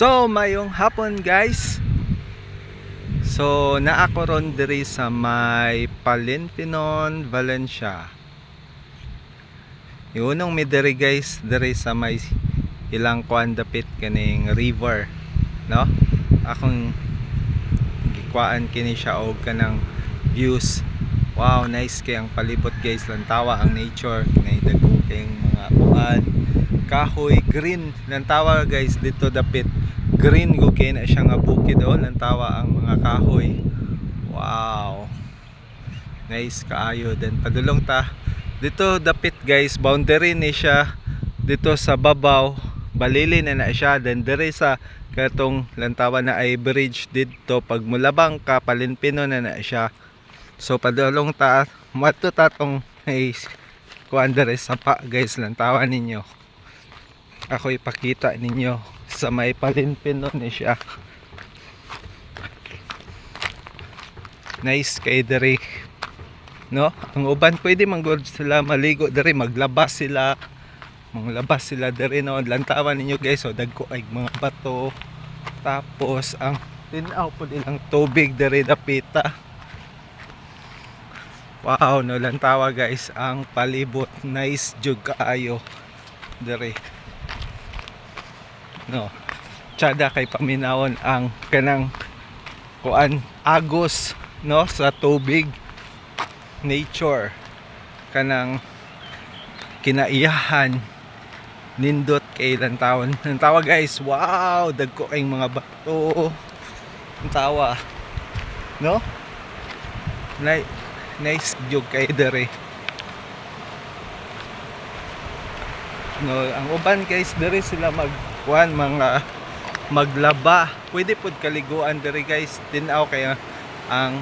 So, mayong hapon guys. So, naa ko ron diri sa may Palinpinon, Valencia. Iunong mi diri guys, diri sa may ilang kuan dapit kaning river, no? Akong gikuan kini siya og kanang views. Wow, nice kay ang palibot guys, lantawa ang nature, kinay dagko kayong mga kuan, kahoy, green, lantawa guys dito dapit. Green go kay na siya nga bukid oh, lantawa ang mga kahoy. Wow. Nice kaayo. Then padulong ta dito dapit guys, boundary ni siya dito sa babaw, balili na siya. Then dire sa katong lantawa na ay bridge dito, pag mulabang ka Palinpinon na siya. So padulong ta mato ta tong ay kuan dire sa pa guys, lantawa ninyo. Ako ipakita ninyo sa may Palinpinon ni siya. Nice kay diri, no? Ang uban pwede manggod sila maligo diri, maglabas sila diri, no? Lantawan ninyo guys, so dagko ay mga bato, tapos ang tinaw po ilang tubig diri dapita. Wow, no, lantawa guys ang palibot. Nice jud kaayo diri, no? Tsada kay paminawon ang kanang kuan agos, no, sa tubig, nature, kanang kinaiyahan nindot kay lantawan. Lantawa guys, wow, dagko kay mga bato, lantawa, no? Nice jug kay dere, no? Ang uban guys dere sila magkuan, mga maglaba, pwede pod kaliguan dere guys, tinaw kaya ang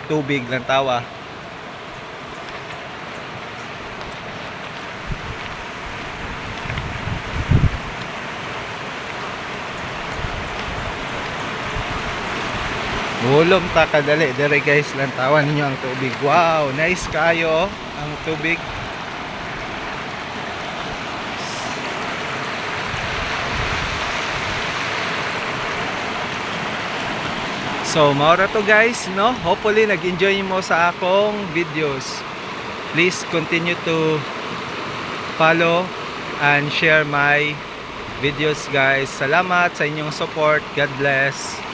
tubig, lantawa. Hulom ta kadali dere guys, lantawan ninyo ang tubig. Wow, nice kayo ang tubig. So, maura to guys, no? Hopefully nag-enjoy mo sa akong videos. Please continue to follow and share my videos guys. Salamat sa inyong support. God bless.